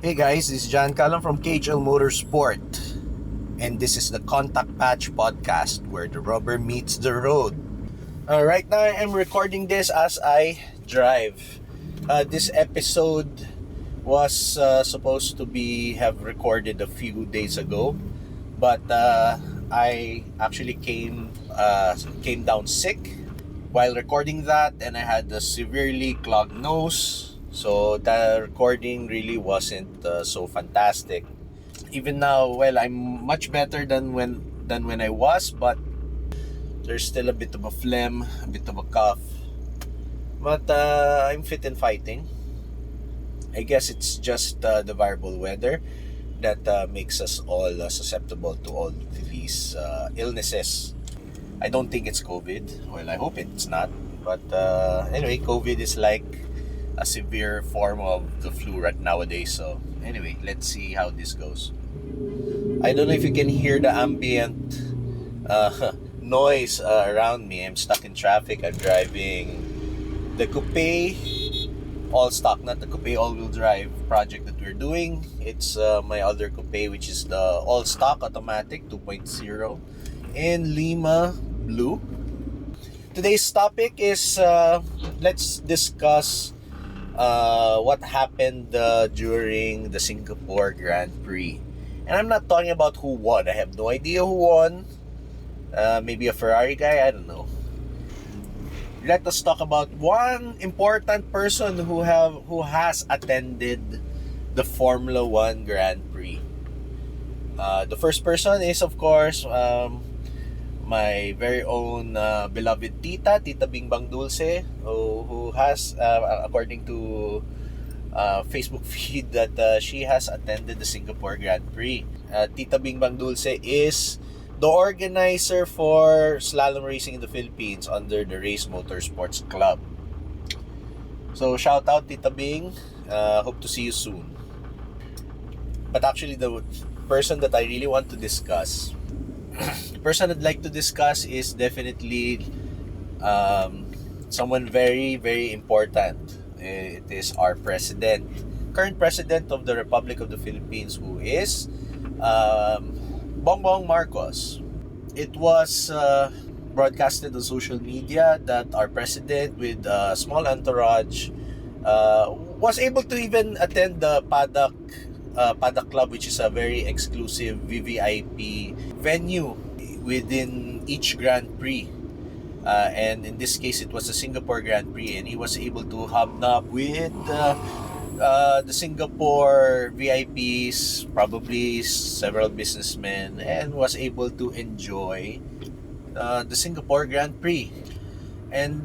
Hey guys, this is John Callum from KHL Motorsport, and this is the Contact Patch podcast where the rubber meets the road. Right now I'm recording this as I drive. This episode was supposed to be have recorded a few days ago, but I actually came down sick while recording that, and I had a severely clogged nose. So the recording really wasn't so fantastic. Even now, well, I'm much better than when I was, but there's still a bit of a phlegm, a bit of a cough. But I'm fit and fighting. I guess it's just the variable weather that makes us all susceptible to all these illnesses. I don't think it's COVID. Well, I hope it's not. But anyway, COVID is like a severe form of the flu right nowadays. So anyway, let's see how this goes. I don't know if you can hear the ambient noise around me. I'm stuck in traffic. I'm driving the coupe all stock, not the coupe all-wheel drive project that we're doing. It's my other coupe, which is the all stock automatic 2.0 in Lima blue. Today's topic is let's discuss what happened during the Singapore Grand Prix. And I'm not talking about who won. I have no idea who won. Maybe a Ferrari guy, I don't know. Let us talk about one important person who has attended the Formula 1 Grand Prix. The first person is, of course, my very own beloved Tita Bing Bang Dulce, who has, according to Facebook feed, that she has attended the Singapore Grand Prix. Tita Bing Bang Dulce is the organizer for slalom racing in the Philippines under the Race Motorsports Club. So shout out Tita Bing. Hope to see you soon. But actually, the person that I really want to discuss, the person I'd like to discuss is definitely someone very, very important. It is our president, current president of the Republic of the Philippines, who is Bong Bong Marcos. It was broadcasted on social media that our president, with a small entourage, was able to even attend the Paddock Club, which is a very exclusive VVIP venue within each Grand Prix. And in this case, it was the Singapore Grand Prix, and he was able to hobnob with the Singapore VIPs, probably several businessmen, and was able to enjoy the Singapore Grand Prix. And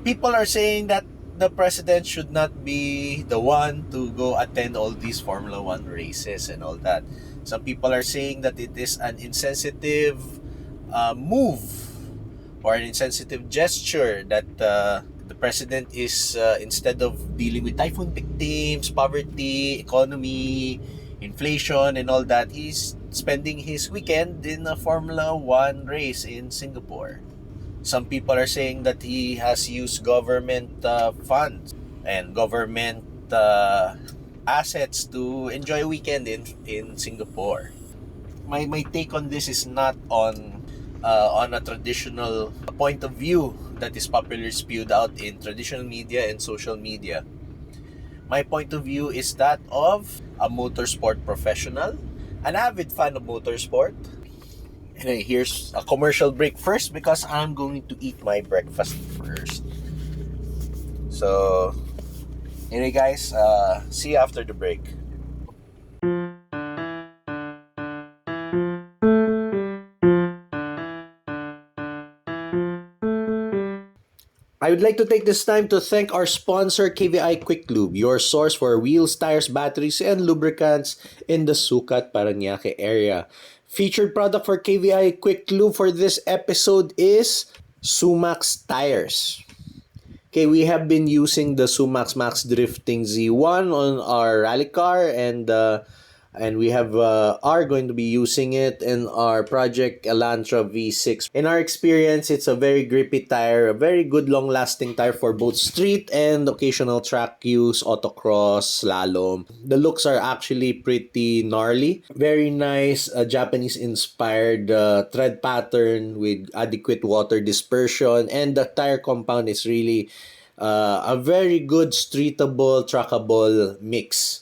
people are saying that the president should not be the one to go attend all these Formula 1 races and all that. Some people are saying that it is an insensitive move or an insensitive gesture, that the president is, instead of dealing with typhoon victims, poverty, economy, inflation, and all that, he's spending his weekend in a Formula 1 race in Singapore. Some people are saying that he has used government funds and government assets to enjoy a weekend in Singapore. My take on this is not on a traditional point of view that is popularly spewed out in traditional media and social media. My point of view is that of a motorsport professional, an avid fan of motorsport. Anyway, here's a commercial break first because I'm going to eat my breakfast first. So, anyway guys, see you after the break. I would like to take this time to thank our sponsor, KVI Quiklube, your source for wheels, tires, batteries, and lubricants in the Sucat, Parañaque area. Featured product for KVI Quiklube for this episode is Sumaxx tires. Okay, we have been using the Sumaxx Max Drifting Z1 on our rally car, and and we are going to be using it in our Project Elantra V6. In our experience, it's a very grippy tire, a very good long-lasting tire for both street and occasional track use, autocross, slalom. The looks are actually pretty gnarly. Very nice Japanese-inspired tread pattern with adequate water dispersion, and the tire compound is really a very good streetable, trackable mix.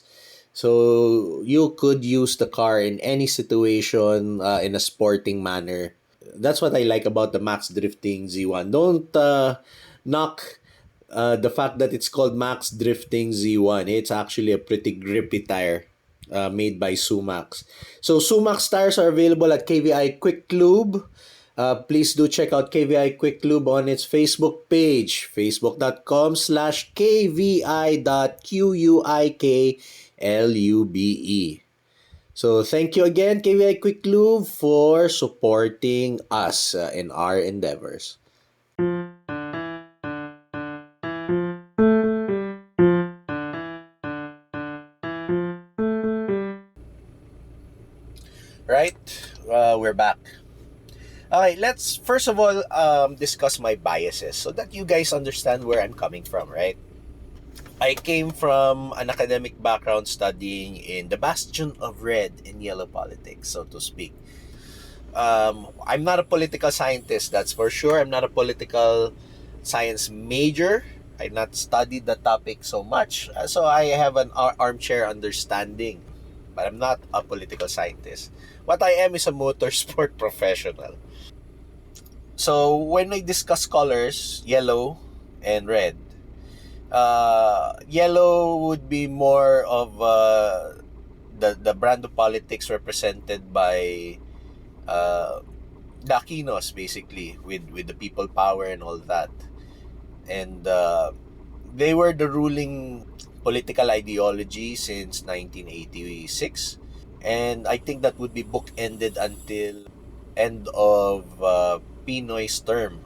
So you could use the car in any situation in a sporting manner. That's what I like about the Max Drifting Z1. Don't knock the fact that it's called Max Drifting Z1. It's actually a pretty grippy tire made by Sumaxx. So Sumaxx tires are available at KVI Quiklube. Please do check out KVI Quiklube on its Facebook page, facebook.com/kvi.quiklube. So thank you again, KVI Quiklube, for supporting us in our endeavors. Right, we're back. Okay, let's first of all discuss my biases so that you guys understand where I'm coming from, right? I came from an academic background studying in the bastion of red and yellow politics, so to speak. I'm not a political scientist, that's for sure. I'm not a political science major. I've not studied the topic so much, so I have an armchair understanding. But I'm not a political scientist. What I am is a motorsport professional. So when I discuss colors, yellow and red, yellow would be more of the brand of politics represented by the Aquinos, basically, with the people power and all that. And they were the ruling political ideology since 1986. And I think that would be book-ended until end of Pinoy's term,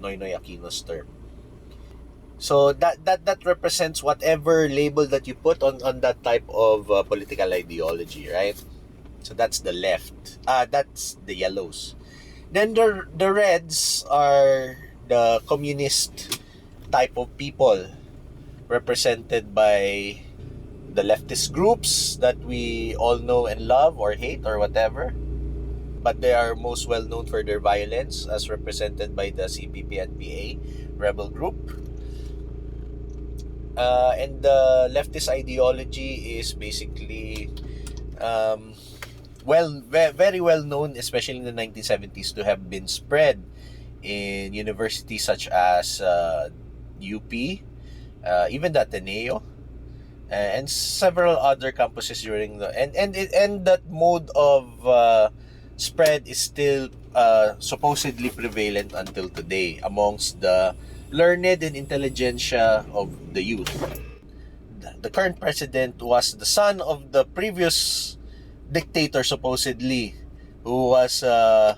Noynoy Aquino's term. So that represents whatever label that you put on that type of political ideology, right? So that's the left. That's the yellows. Then the reds are the communist type of people represented by the leftist groups that we all know and love or hate or whatever. But they are most well known for their violence, as represented by the CPP-NPA rebel group. And the leftist ideology is basically very well known, especially in the 1970s, to have been spread in universities such as UP, even the Ateneo, and several other campuses during the and that mode of spread is still supposedly prevalent until today amongst the learned and intelligentsia of the youth. The current president was the son of the previous dictator, supposedly, who was the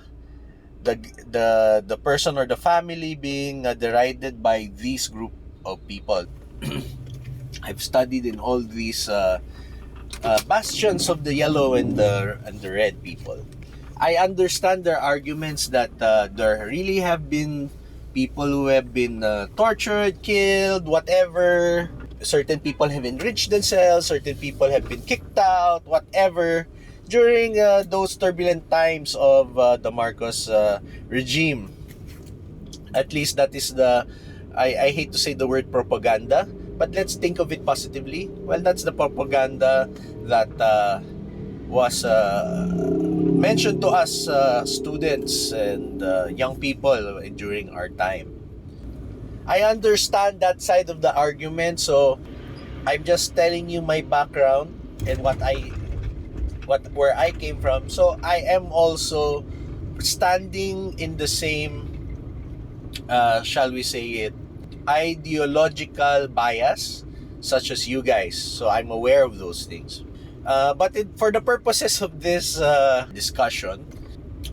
person or the family being derided by this group of people. I've studied in all these bastions of the yellow and the red people. I understand their arguments that there really have been people who have been tortured, killed, whatever. Certain people have enriched themselves, certain people have been kicked out, whatever, during those turbulent times of the Marcos regime. At least that is I hate to say the word propaganda, but let's think of it positively. Well, that's the propaganda that was mentioned to us students and young people during our time. I understand that side of the argument, so I'm just telling you my background and where I came from. So I am also standing in the same shall we say it, ideological bias such as you guys. So I'm aware of those things. But for the purposes of this discussion,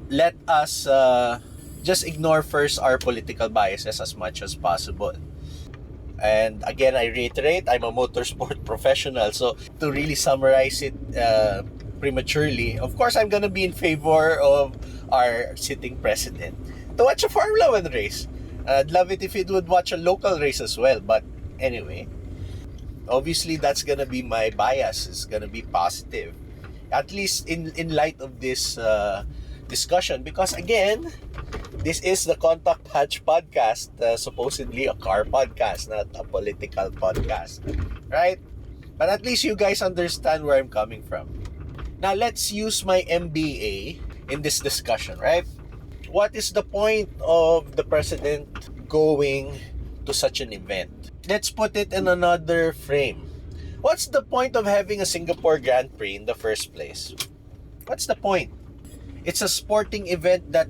let us just ignore first our political biases as much as possible. And again, I reiterate, I'm a motorsport professional. So to really summarize it prematurely, of course I'm gonna be in favor of our sitting president to watch a Formula 1 race. I'd love it if it would watch a local race as well. But anyway, obviously that's gonna be my bias. It's gonna be positive, at least in light of this discussion, because again, this is the Contact Patch podcast, supposedly a car podcast, not a political podcast, right? But at least you guys understand where I'm coming from. Now let's use my MBA in this discussion, right? What is the point of the president going to such an event? Let's put it in another frame. What's the point of having a Singapore Grand Prix in the first place? What's the point? It's a sporting event that,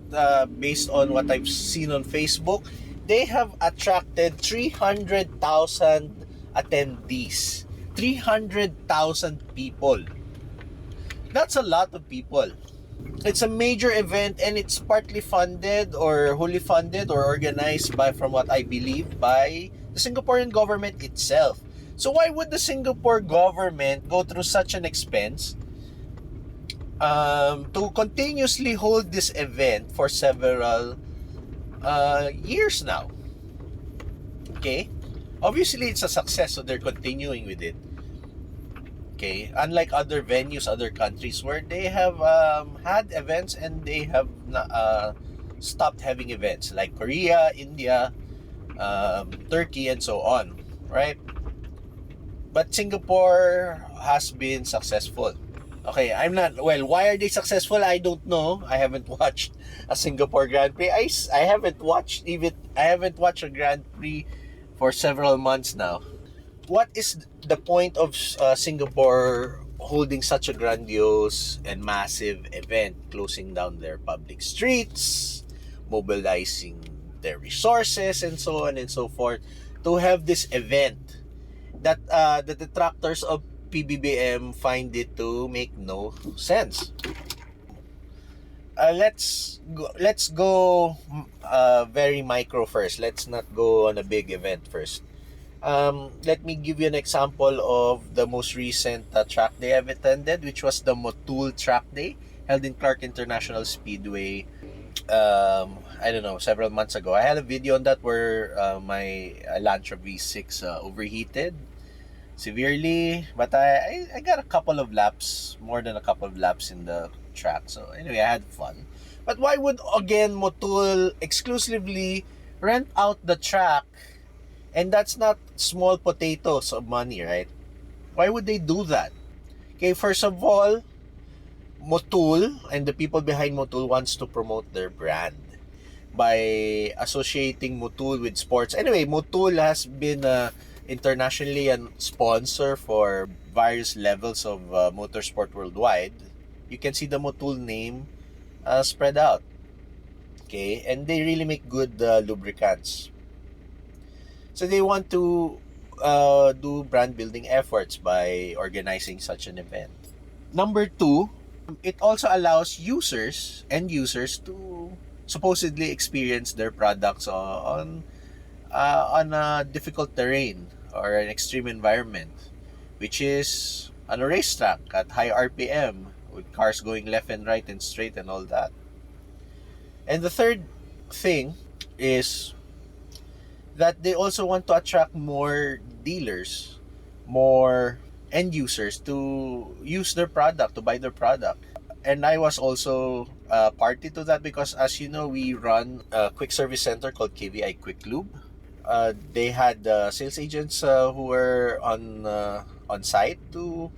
based on what I've seen on Facebook, they have attracted 300,000 attendees. 300,000 people. That's a lot of people. It's a major event, and it's partly funded or wholly funded or organized by, from what I believe, by the Singaporean government itself. So why would the Singapore government go through such an expense to continuously hold this event for several years now? Okay? Obviously, it's a success, so they're continuing with it. Okay? Unlike other venues, other countries where they have had events and they have stopped having events, like Korea, India, Turkey, and so on, right? But Singapore has been successful. Okay, I'm not, well, why are they successful? I don't know. I haven't watched a Singapore Grand Prix. I haven't watched a Grand Prix for several months now. What is the point of Singapore holding such a grandiose and massive event, closing down their public streets, mobilizing their resources, and so on and so forth, to have this event that the detractors of PBBM find it to make no sense? Let's go very micro first. Let's not go on a big event first. Let me give you an example of the most recent track day I've attended, which was the Motul Track Day, held in Clark International Speedway. I don't know, several months ago. I had a video on that where my Elantra V6 overheated severely, but I got a couple of laps, more than a couple of laps in the track. So anyway, I had fun. But why would again Motul exclusively rent out the track? And that's not small potatoes of money, right? Why would they do that? Okay, first of all, Motul and the people behind Motul wants to promote their brand by associating Motul with sports. Anyway, Motul has been internationally a sponsor for various levels of motorsport worldwide. You can see the Motul name spread out. Okay, and they really make good lubricants. So they want to do brand building efforts by organizing such an event. Number two, it also allows end users to supposedly experience their products on a difficult terrain or an extreme environment, which is on a racetrack at high RPM with cars going left and right and straight and all that. And the third thing is that they also want to attract more dealers, more end users to use their product, to buy their product. And I was also party to that because, as you know, we run a quick service center called KVI Quiklube. They had sales agents who were on site to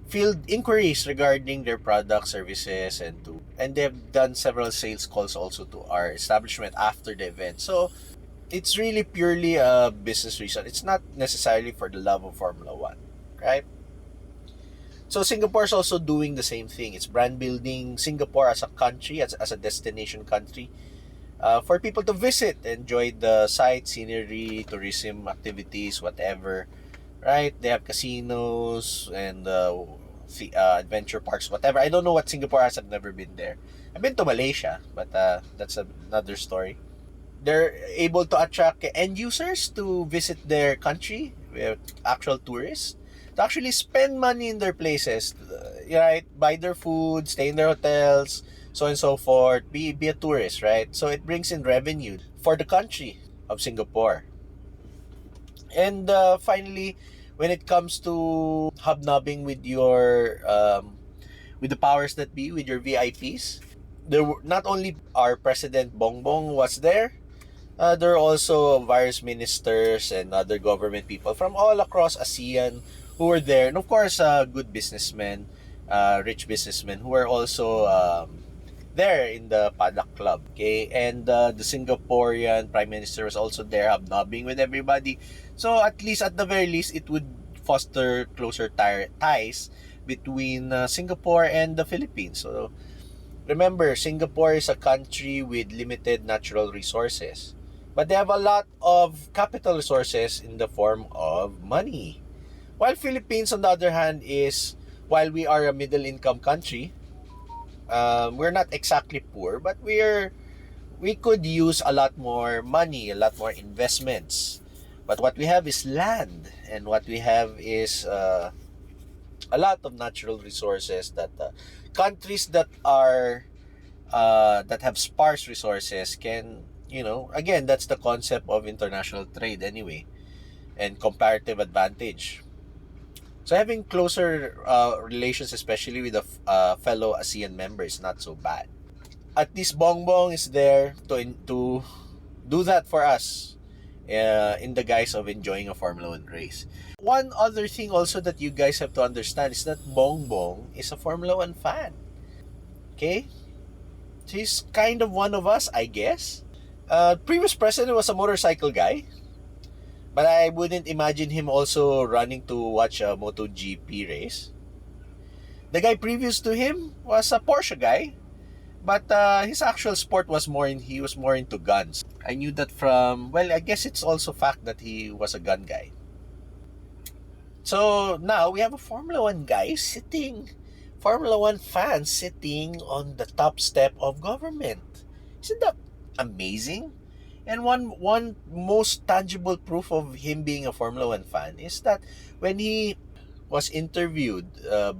field inquiries regarding their product, services, and they have done several sales calls also to our establishment after the event. So it's really purely a business reason. It's not necessarily for the love of Formula 1, right? So Singapore is also doing the same thing. It's brand building Singapore as a country, as a destination country, for people to visit, enjoy the sight, scenery, tourism activities, whatever, right? They have casinos and adventure parks, whatever. I don't know what Singapore has. I've never been there. I've been to Malaysia, but that's another story. They're able to attract end users to visit their country with actual tourists. to actually spend money in their places, right? Buy their food, stay in their hotels, so on and so forth. Be a tourist, right? So it brings in revenue for the country of Singapore. And finally, when it comes to hobnobbing with with the powers that be, with your VIPs, there were not only our president Bong Bong was there. There are also various ministers and other government people from all across ASEAN who were there, and of course, good businessmen, rich businessmen who were also there in the Paddock Club. Okay, and the Singaporean Prime Minister was also there, hobnobbing with everybody. So at least, at the very least, it would foster closer ties between Singapore and the Philippines. So remember, Singapore is a country with limited natural resources, but they have a lot of capital resources in the form of money. While Philippines, on the other hand, while we are a middle-income country, we're not exactly poor, but we could use a lot more money, a lot more investments. But what we have is land, and what we have is a lot of natural resources that countries that have sparse resources can, again, that's the concept of international trade anyway, and comparative advantage. So having closer relations, especially with the fellow ASEAN members, is not so bad. At least Bongbong is there to do that for us, in the guise of enjoying a Formula 1 race. One other thing also that you guys have to understand is that Bongbong is a Formula 1 fan. Okay? So he's kind of one of us, I guess. Previous president was a motorcycle guy, but I wouldn't imagine him also running to watch a MotoGP race. The guy previous to him was a Porsche guy, but his actual sport was he was more into guns. I knew that from, well, I guess it's also fact that he was a gun guy. So now we have a Formula 1 guy Formula 1 fan sitting on the top step of government. Isn't that amazing? And one most tangible proof of him being a Formula 1 fan is that when he was interviewed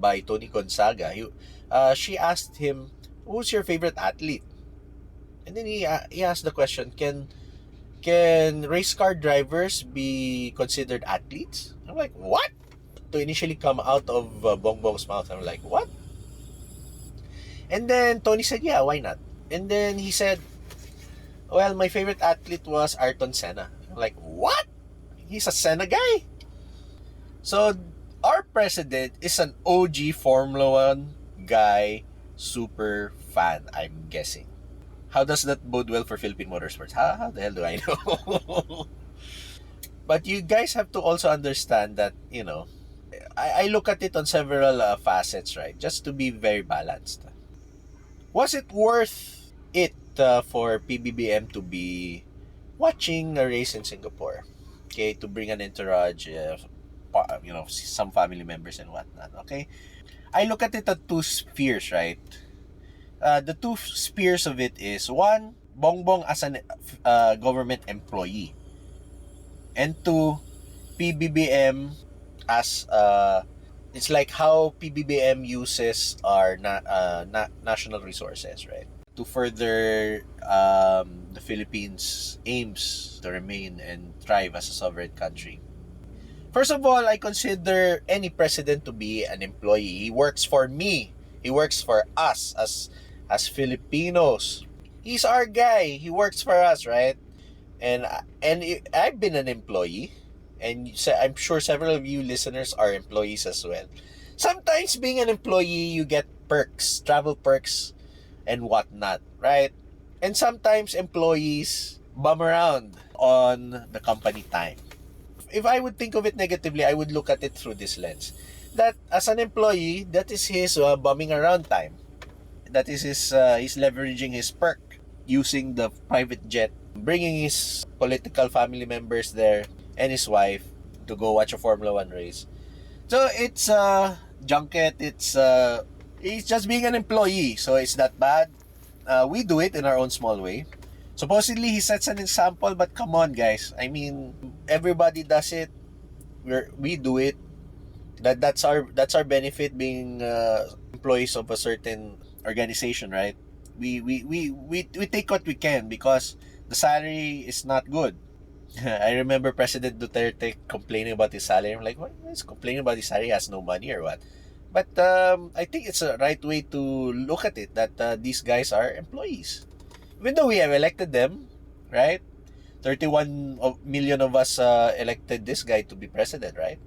by Tony Gonzaga, she asked him, "Who's your favorite athlete?" And then he asked the question, "Can race car drivers be considered athletes?" I'm like, "What?" To initially come out of Bong Bong's mouth, I'm like, "What?" And then Tony said, "Yeah, why not?" And then he said, "Well, my favorite athlete was Ayrton Senna." I'm like, "What? He's a Senna guy?" So our president is an OG Formula 1 guy, super fan, I'm guessing. How does that bode well for Philippine motorsports? How the hell do I know? But you guys have to also understand that, I look at it on several facets, right? Just to be very balanced. Was it worth it for PBBM to be watching a race in Singapore? Okay, to bring an entourage, some family members and whatnot, okay? I look at it at two spheres, right? The two spheres of it is, one, Bongbong as an government employee, and two, PBBM as it's like how PBBM uses our national resources, right, to further the Philippines' aims to remain and thrive as a sovereign country. First of all, I consider any president to be an employee. He works for me. He works for us as Filipinos. He's our guy. He works for us, right? And I've been an employee, and I'm sure several of you listeners are employees as well. Sometimes being an employee, you get perks, travel perks, and whatnot, right? And sometimes employees bum around on the company time. If I would think of it negatively, I would look at it through this lens. That as an employee, that is his bumming around time. That is he's leveraging his perk, using the private jet, bringing his political family members there and his wife to go watch a Formula 1 race. So it's junket, he's just being an employee, so it's not bad. We do it in our own small way. Supposedly he sets an example, but come on guys, I mean, everybody does it. We do it. That's our benefit being employees of a certain organization, right? We take what we can because the salary is not good. I remember President Duterte complaining about his salary. I'm like, what? He's complaining about his salary, he has no money or what? But I think it's a right way to look at it, that these guys are employees. Even though we have elected them, right? 31 million of us elected this guy to be president, right?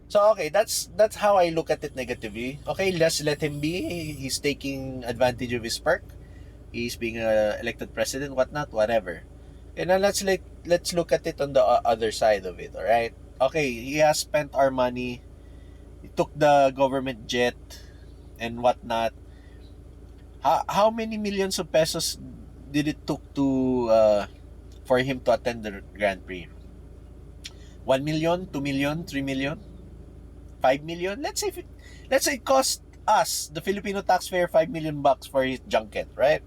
So okay, that's how I look at it negatively. Okay, let's let him be. He's taking advantage of his perk. He's being elected president, whatnot, whatever. And now let's look at it on the other side of it. All right. Okay, he has spent our money. He took the government jet and whatnot. How many millions of pesos did it took to for him to attend the Grand Prix? 1 million, 2 million, 3 million, 5 million. Let's say it cost us, the Filipino taxpayer, 5 million bucks for his junket, right?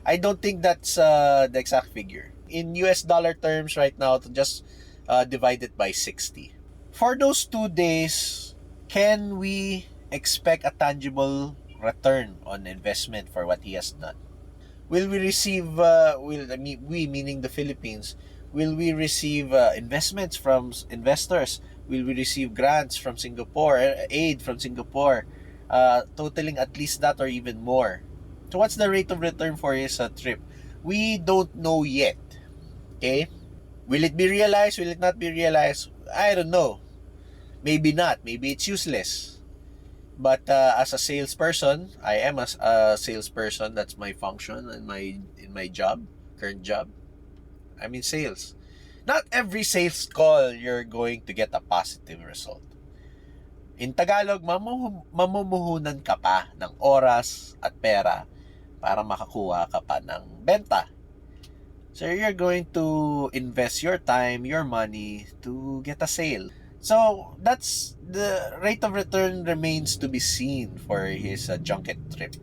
I don't think that's the exact figure. In US dollar terms right now, to just divide it by 60. For those 2 days, can we expect a tangible return on investment for what he has done? Will we receive, we meaning the Philippines, will we receive investments from investors? Will we receive grants from Singapore, aid from Singapore, totaling at least that or even more? So what's the rate of return for his trip? We don't know yet. Okay? Will it be realized? Will it not be realized? I don't know. Maybe not. Maybe it's useless. But as a salesperson, I am a salesperson. That's my function in my job, current job. I'm in sales. Not every sales call you're going to get a positive result. In Tagalog, mamumuhunan ka pa ng oras at pera para makakuha ka pa ng benta. So you're going to invest your time, your money to get a sale. So that's the rate of return remains to be seen for his junket trip.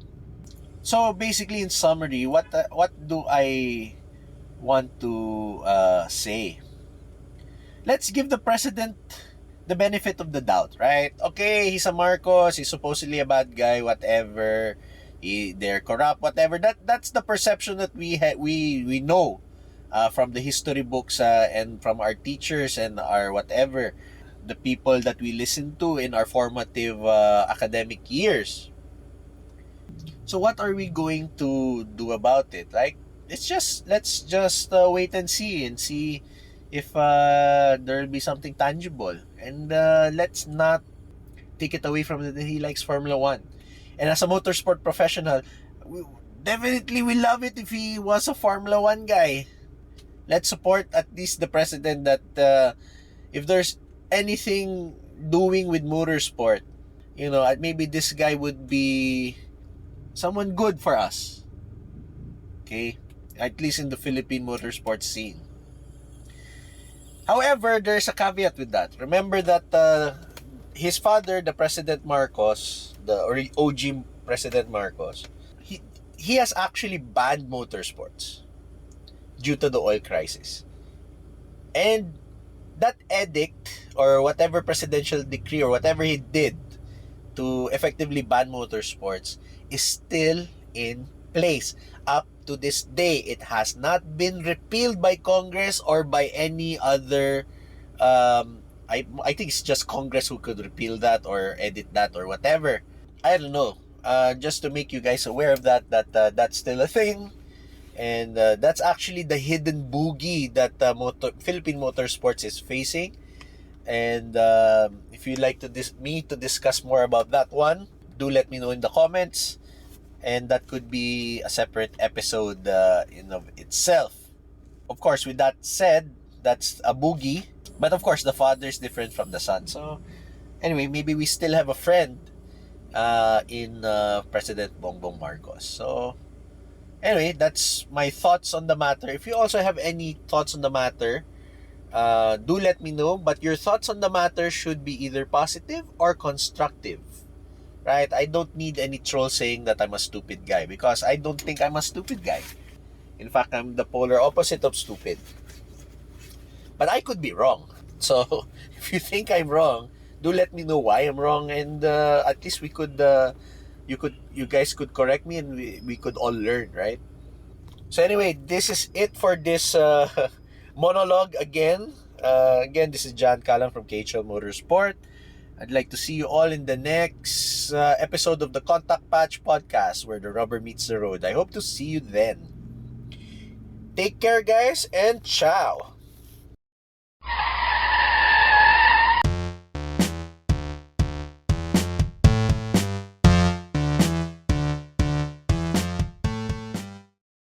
So basically, in summary, what do I want to say? Let's give the president the benefit of the doubt, right? Okay, he's a Marcos, he's supposedly a bad guy, whatever. They're corrupt, whatever. That's the perception that we know from the history books and from our teachers and our whatever, the people that we listen to in our formative academic years. So what are we going to do about it? Like, let's just wait and see if there'll be something tangible, and let's not take it away from that he likes Formula 1. And as a motorsport professional, definitely we love it if he was a Formula 1 guy. Let's support at least the president that if there's anything doing with motorsport, maybe this guy would be someone good for us. Okay? At least in the Philippine motorsport scene. However, there's a caveat with that. Remember that his father, the President Marcos, the OG President Marcos, he has actually banned motorsports due to the oil crisis. And that edict or whatever presidential decree or whatever he did to effectively ban motorsports is still in place. Up to this day, it has not been repealed by Congress or by any other I think it's just Congress who could repeal that or edit that or whatever. I don't know. Just to make you guys aware of that's still a thing. And that's actually the hidden boogie that Philippine motorsports is facing. And if you'd like to discuss more about that one, do let me know in the comments. And that could be a separate episode in of itself. Of course, with that said, that's a boogie. But of course, the father is different from the son. So anyway, maybe we still have a friend in President Bong Bong Marcos. So anyway, that's my thoughts on the matter. If you also have any thoughts on the matter, do let me know. But your thoughts on the matter should be either positive or constructive. Right? I don't need any troll saying that I'm a stupid guy, because I don't think I'm a stupid guy. In fact, I'm the polar opposite of stupid. But I could be wrong. So if you think I'm wrong, do let me know why I'm wrong, and at least we could you guys could correct me, and we could all learn, right? So anyway, this is it for this monologue again. Again, this is John Callan from KHL Motorsport. I'd like to see you all in the next episode of the Contact Patch podcast, where the rubber meets the road. I hope to see you then. Take care, guys, and ciao!